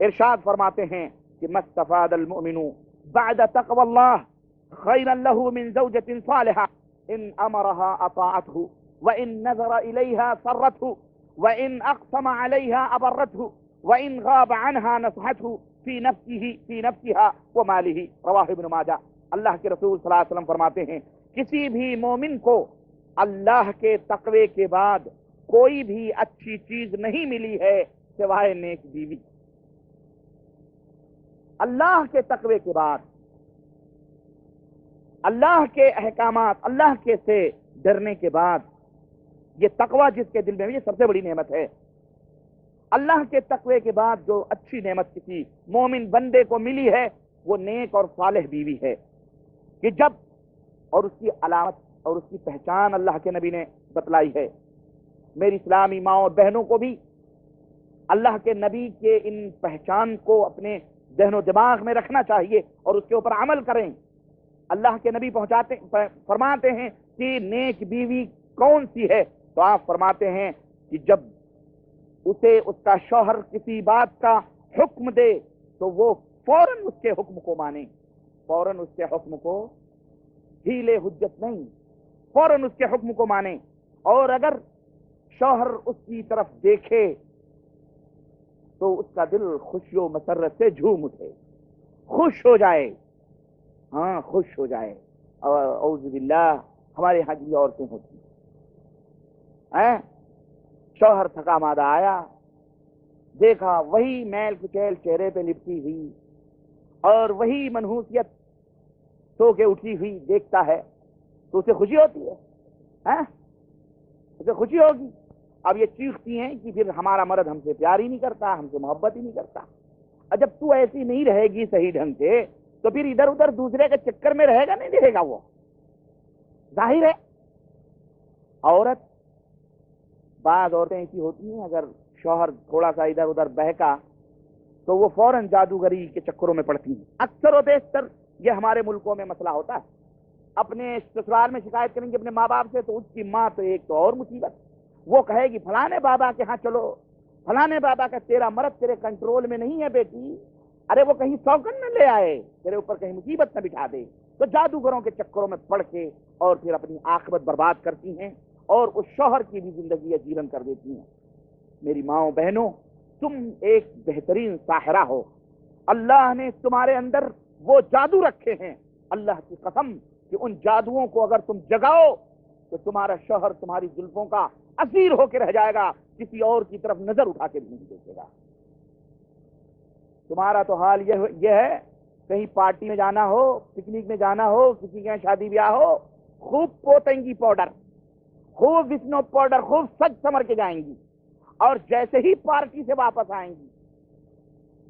ارشاد فرماتے ہیں کہ مستفاد المؤمن بعد تقوى الله خيرا له من زوجة صالحة ان امرها اطاعته وان نظر اليها سرته وان اقسم عليها ابرته وان غاب عنها نصحته في نفسها وماله رواہ ابن ماجہ۔ اللہ کے رسول صلی اللہ علیہ وسلم فرماتے ہیں کسی بھی مومن کو اللہ کے تقوی کے بعد کوئی بھی اچھی چیز نہیں ملی ہے سوائے نیک بیوی۔ اللہ کے تقوی کے بعد، اللہ کے احکامات، اللہ کے سے ڈرنے کے بعد، یہ تقوی جس کے دل میں یہ سب سے بڑی نعمت ہے۔ اللہ کے تقوی کے بعد جو اچھی نعمت کسی مومن بندے کو ملی ہے وہ نیک اور صالح بیوی ہے، کہ جب اور اس کی علامت اور اس کی پہچان اللہ کے نبی نے بتلائی ہے۔ میری اسلامی ماں اور بہنوں کو بھی اللہ کے نبی کے ان پہچان کو اپنے ذہن و دماغ میں رکھنا چاہیے اور اس کے اوپر عمل کریں۔ اللہ کے نبی فرماتے ہیں کہ نیک بیوی کون سی ہے، تو آپ فرماتے ہیں کہ جب اسے اس کا شوہر کسی بات کا حکم دے تو وہ فوراً اس کے حکم کو مانے، فوراً اس کے حکم کو، ہیلے حجت نہیں، فوراً اس کے حکم کو مانے۔ اور اگر شوہر اس کی طرف دیکھے تو اس کا دل خوشی و مسرت سے جھوم اٹھے، خوش ہو جائے، ہاں خوش ہو جائے۔ اور اعوذ باللہ ہمارے یہاں کی عورتیں ہوتی ہیں، شوہر تھکا مادہ آیا، دیکھا وہی میل کچیل چہرے پہ لپٹی ہوئی اور وہی منحوسیت سو کے اٹھی ہوئی دیکھتا ہے تو اسے خوشی ہوتی ہے، اسے خوشی ہوگی۔ اب یہ چیختی ہیں کہ پھر ہمارا مرد ہم سے پیار ہی نہیں کرتا، ہم سے محبت ہی نہیں کرتا۔ اور جب تو ایسی نہیں رہے گی صحیح ڈھنگ سے تو پھر ادھر ادھر دوسرے کے چکر میں رہے گا نہیں رہے گا، وہ ظاہر ہے۔ عورت، بعض عورتیں ایسی ہوتی ہیں اگر شوہر تھوڑا سا ادھر ادھر بہکا تو وہ فوراً جادوگری کے چکروں میں پڑتی ہیں۔ اکثر و بیشتر یہ ہمارے ملکوں میں مسئلہ ہوتا ہے۔ اپنے سسرال میں شکایت کریں گے اپنے ماں باپ سے تو اس کی ماں تو ایک تو اور مصیبت، وہ کہے گی فلانے بابا کے ہاں چلو، فلانے بابا کا تیرا مرد تیرے کنٹرول میں نہیں ہے بیٹی، ارے وہ کہیں سوگن نہ لے آئے، تیرے اوپر کہیں مصیبت نہ بٹھا دے۔ تو جادوگروں کے چکروں میں پڑ کے اور پھر اپنی عاقبت برباد کرتی ہیں اور اس شوہر کی بھی زندگی عجیرن کر دیتی ہیں۔ میری ماؤں بہنوں، تم ایک بہترین ساحرہ ہو، اللہ نے تمہارے اندر وہ جادو رکھے ہیں، اللہ کی قسم کہ ان جادوؤں کو اگر تم جگاؤ تو تمہارا شوہر تمہاری زلفوں کا اسیر ہو کے رہ جائے گا، کسی اور کی طرف نظر اٹھا کے بھی نہیں دیکھے گا۔ تمہارا تو حال یہ ہے، کہیں پارٹی میں جانا ہو، پکنک میں جانا ہو، کسی کے شادی بیاہ ہو، خوب پوتنگی پاؤڈر، خوب وسنو پاؤڈر، خوب سج سمر کے جائیں گی، اور جیسے ہی پارٹی سے واپس آئیں گی،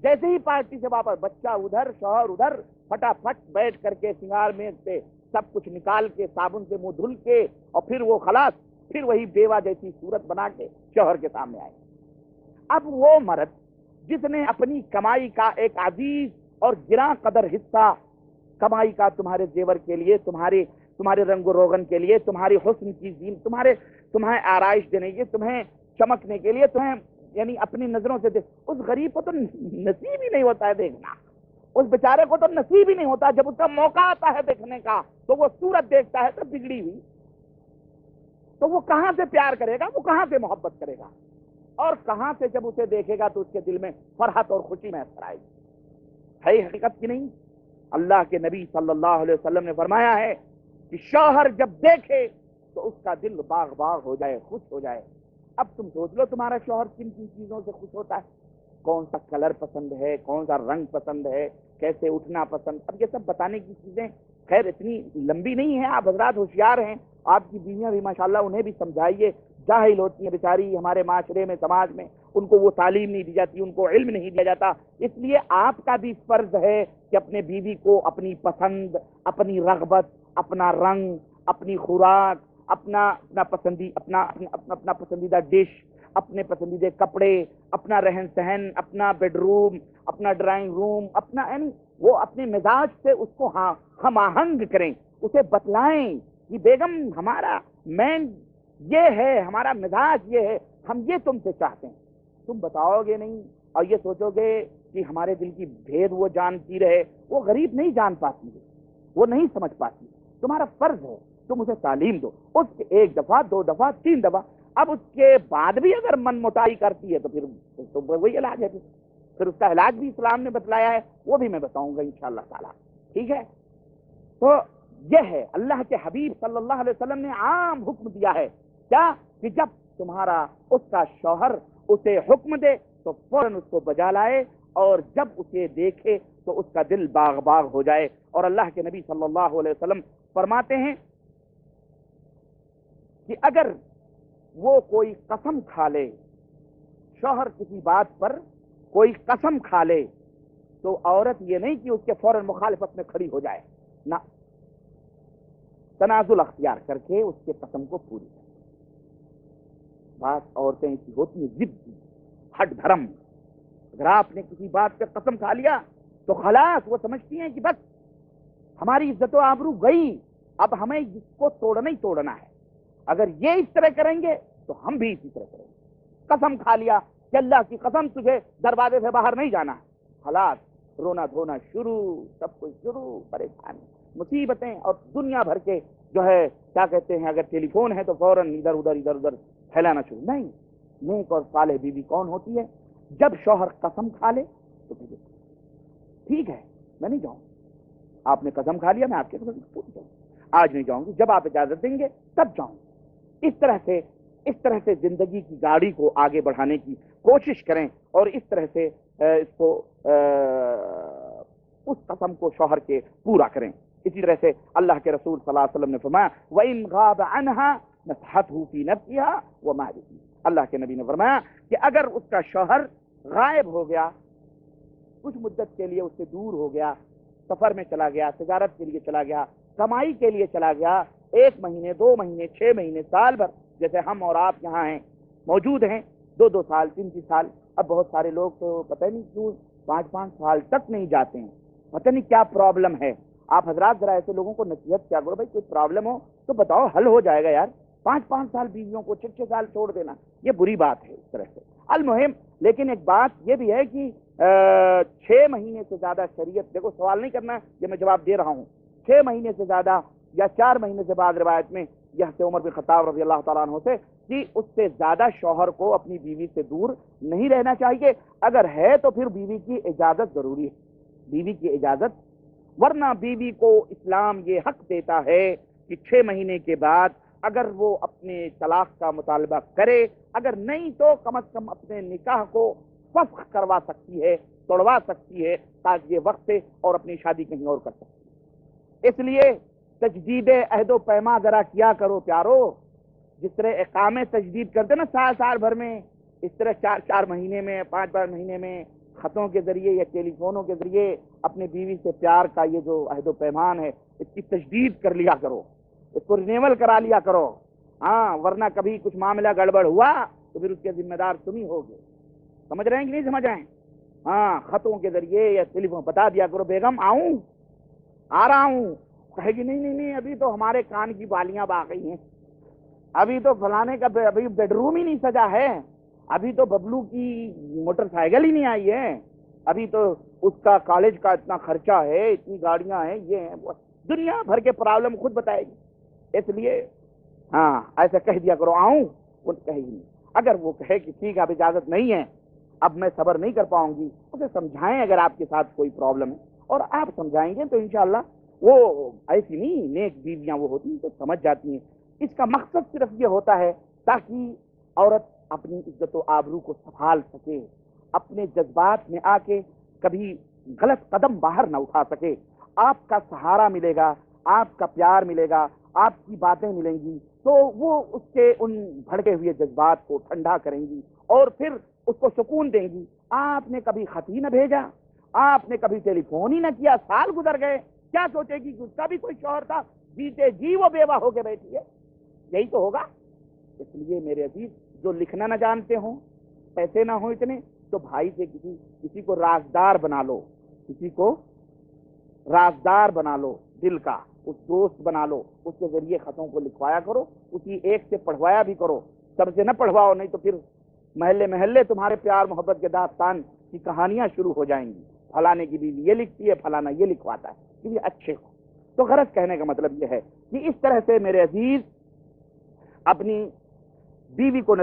جیسے ہی پارٹی سے واپس، بچہ ادھر شوہر ادھر، پھٹافٹ بیٹھ کر کے سنگار میں سے سب کچھ نکال کے صابن سے منہ دھل کے اور پھر وہ خلاص، پھر وہی بیوہ جیسی صورت بنا کے شوہر کے سامنے آئے۔ اب وہ مرد جس نے اپنی کمائی کا ایک عزیز اور گراں قدر حصہ کمائی کا تمہارے زیور کے لیے، تمہارے رنگ و روغن کے لیے، تمہاری حسن کی زین، تمہیں آرائش دینے کے لیے، تمہیں چمکنے کے لیے، تمہیں یعنی اپنی نظروں سے اس غریب کو تو نصیب ہی نہیں ہوتا ہے دیکھنا، اس بیچارے کو تو نصیب ہی نہیں ہوتا، جب اس کا موقع آتا ہے دیکھنے کا تو وہ صورت دیکھتا ہے تو بگڑی ہوئی، تو وہ کہاں سے پیار کرے گا، وہ کہاں سے محبت کرے گا، اور کہاں سے جب اسے دیکھے گا تو اس کے دل میں فرحت اور خوشی میسر آئے گی۔ ہے حقیقت کی نہیں؟ اللہ کے نبی صلی اللہ علیہ وسلم نے فرمایا ہے کہ شوہر جب دیکھے تو اس کا دل باغ باغ ہو جائے، خوش ہو جائے۔ اب تم سوچ لو تمہارا شوہر کن کن چیزوں سے خوش ہوتا ہے، کون سا کلر پسند ہے، کون سا رنگ پسند ہے، کیسے اٹھنا پسند، اب یہ سب بتانے کی چیزیں خیر اتنی لمبی نہیں ہیں، آپ حضرات ہوشیار ہیں، آپ کی بیویاں بھی ماشاءاللہ انہیں بھی سمجھائیے، جاہل ہوتی ہیں بیچاری ہمارے معاشرے میں، سماج میں، ان کو وہ تعلیم نہیں دی جاتی، ان کو علم نہیں دیا جاتا، اس لیے آپ کا بھی فرض ہے کہ اپنے بیوی کو اپنی پسند، اپنی رغبت، اپنا رنگ، اپنی خوراک، اپنا پسندیدہ ڈش، اپنے پسندیدہ کپڑے، اپنا رہن سہن، اپنا بیڈ روم، اپنا ڈرائنگ روم، اپنا یعنی وہ اپنے مزاج سے اس کو ہم آہنگ کریں، اسے بتلائیں کہ بیگم ہمارا مین یہ ہے، ہمارا مزاج یہ ہے، ہم یہ تم سے چاہتے ہیں۔ تم بتاؤ گے نہیں اور یہ سوچو گے کہ ہمارے دل کی بھید وہ جانتی رہے، وہ غریب نہیں جان پاتی ہے، وہ نہیں سمجھ پاتی. تمہارا فرض ہے تم اسے تعلیم دو، اس کے 1 دفعہ 2 دفعہ 3 دفعہ. اب اس کے بعد بھی اگر من مٹائی کرتی ہے تو پھر تو وہی علاج ہے. پھر اس کا علاج بھی اسلام نے بتلایا ہے، وہ بھی میں بتاؤں گا انشاءاللہ تعالیٰ. ٹھیک ہے؟ تو یہ ہے اللہ کے حبیب صلی اللہ علیہ وسلم نے عام حکم دیا ہے کیا کہ جب تمہارا اس کا شوہر اسے حکم دے تو فوراً اس کو بجا لائے، اور جب اسے دیکھے تو اس کا دل باغ باغ ہو جائے. اور اللہ کے نبی صلی اللہ علیہ وسلم فرماتے ہیں کہ اگر وہ کوئی قسم کھا لے، شوہر کسی بات پر کوئی قسم کھا لے، تو عورت یہ نہیں کہ اس کے فوراً مخالفت میں کھڑی ہو جائے، نہ، تنازل اختیار کر کے اس کے قسم کو پوری کرے. بعض عورتیں ایسی ہوتی ہیں ضدی، ہٹ دھرم. اگر آپ نے کسی بات پہ قسم کھا لیا تو خلاص وہ سمجھتی ہیں کہ بس ہماری عزت و آبرو گئی، اب ہمیں اس کو توڑنا ہی توڑنا ہے. اگر یہ اس طرح کریں گے تو ہم بھی اسی طرح کریں گے. قسم کھا لیا کہ اللہ کی قسم تجھے دروازے سے باہر نہیں جانا ہے، خلاص رونا دھونا شروع، سب کچھ شروع، پریشانی، مصیبتیں، اور دنیا بھر کے جو ہے کیا کہتے ہیں، اگر ٹیلی فون ہے تو فوراً ادھر ادھر پھیلانا شروع. نہیں، نیک اور صالح بیوی کون ہوتی ہے؟ جب شوہر قسم کھا لے تو ٹھیک ہے میں نہیں جاؤں، آپ نے قسم کھا لیا میں آپ کے آج نہیں جاؤں گی، جب آپ اجازت دیں گے تب جاؤں. اس طرح سے زندگی کی گاڑی کو آگے بڑھانے کی کوشش کریں، اور اس طرح سے اس کو اس قسم کو شوہر کے پورا کریں. اسی طرح سے اللہ کے رسول صلی اللہ علیہ وسلم نے فرمایا وَإِنْ غَابَ عَنْهَا نَصَحَتْهُ فِي نَفْسِهَا وَمَالِهِ. اللہ کے نبی نے فرمایا کہ اگر اس کا شوہر غائب ہو گیا، کچھ مدت کے لیے اس سے دور ہو گیا، سفر میں چلا گیا، تجارت کے لیے چلا گیا، کمائی کے لیے چلا گیا، 1 مہینے 2 مہینے 6 مہینے سال بھر، جیسے ہم اور آپ یہاں ہیں موجود ہیں 2 سال 3 سال. اب بہت سارے لوگ تو پتہ نہیں کیوں 5 سال تک نہیں جاتے ہیں، پتہ نہیں کیا پرابلم ہے. آپ حضرات ذرا ایسے لوگوں کو نصیحت کیا کرو، بھائی کوئی پرابلم ہو تو بتاؤ، حل ہو جائے گا یار. 5 سال بیویوں کو 6 سال چھوڑ دینا یہ بری بات ہے اس طرح سے. المہم لیکن ایک بات یہ بھی ہے کہ 6 مہینے سے زیادہ شریعت، دیکھو سوال نہیں کرنا، یہ میں جواب دے رہا ہوں، 6 مہینے سے زیادہ یا 4 مہینے سے بعد روایت میں یہ سے عمر بن خطاب رضی اللہ تعالیٰ عنہ سے کہ اس سے زیادہ شوہر کو اپنی بیوی سے دور نہیں رہنا چاہیے. اگر ہے تو پھر بیوی کی اجازت ضروری ہے، بیوی کی اجازت، ورنہ بیوی کو اسلام یہ حق دیتا ہے کہ 6 مہینے کے بعد اگر وہ اپنے طلاق کا مطالبہ کرے، اگر نہیں تو کم از کم اپنے نکاح کو فسخ کروا سکتی ہے، توڑوا سکتی ہے، تاکہ یہ وقت سے اور اپنی شادی کہیں اور کر سکتی ہے. اس لیے تجدید عہد و پیما ذرا کیا کرو پیارو. جس طرح اقامے تجدید کرتے نا سال بھر میں، اس طرح 4 مہینے میں 5 مہینے میں خطوں کے ذریعے یا ٹیلی فونوں کے ذریعے اپنے بیوی سے پیار کا یہ جو عہد و پیمان ہے اس کی تجدید کر لیا کرو، اس کو رینیول کرا لیا کرو. ہاں، ورنہ کبھی کچھ معاملہ گڑبڑ ہوا تو پھر اس کے ذمہ دار تم ہی ہوگے. سمجھ رہے ہیں کہ نہیں سمجھ رہے ہیں؟ ہاں، خطوں کے ذریعے یا ٹیلی فون بتا دیا کرو بیگم آؤں، آ رہا ہوں. کہے گی نہیں ابھی تو ہمارے کان کی بالیاں باقی ہیں، ابھی تو فلانے کا ابھی بیڈ روم ہی نہیں سجا ہے، ابھی تو ببلو کی موٹر سائیکل ہی نہیں آئی ہے، ابھی تو اس کا کالج کا اتنا خرچہ ہے، اتنی گاڑیاں ہیں، یہ ہیں، دنیا بھر کے پرابلم خود بتائے گی. اس لیے ہاں ایسا کہہ دیا کرو آؤں، وہ کہے گی نہیں. اگر وہ کہے کہ ٹھیک ہے اب اجازت نہیں ہے، اب میں صبر نہیں کر پاؤں گی، اسے سمجھائیں. اگر آپ کے ساتھ کوئی پرابلم ہے اور آپ سمجھائیں گے تو انشاءاللہ وہ ایسی نہیں، نیک بیویاں وہ ہوتی ہیں تو سمجھ جاتی ہیں. اس کا مقصد صرف یہ ہوتا ہے تاکہ عورت اپنی عزت و آبرو کو سنبھال سکے، اپنے جذبات میں آ کے کبھی غلط قدم باہر نہ اٹھا سکے. آپ کا سہارا ملے گا، آپ کا پیار ملے گا، آپ کی باتیں ملیں گی تو وہ اس کے ان بھڑکے ہوئے جذبات کو ٹھنڈا کریں گی اور پھر اس کو سکون دیں گی. آپ نے کبھی خط ہی نہ بھیجا، آپ نے کبھی ٹیلی فون ہی نہ کیا، سال گزر گئے، کیا سوچے گی کہ اس کا بھی کوئی شوہر تھا، جیتے جی وہ بیوہ ہو کے بیٹھی ہے؟ یہی تو ہوگا. اس لیے میرے عزیز، جو لکھنا نہ جانتے ہوں، پیسے نہ ہوں اتنے، تو بھائی سے کسی کو رازدار بنا لو، کسی کو رازدار بنا لو، دل کا اس دوست بنا لو، اس کے ذریعے خطوں کو لکھوایا کرو، اسی ایک سے پڑھوایا بھی کرو. سب سے نہ پڑھواؤ، نہیں تو پھر محلے تمہارے پیار محبت کے داستان کی کہانیاں شروع ہو جائیں گی، فلانے کی بیوی یہ لکھتی ہے، فلانا یہ لکھواتا ہے کہ یہ اچھے ہو۔ تو غرض کہنے کا مطلب یہ ہے کہ اس طرح سے میرے عزیز اپنی بیوی کو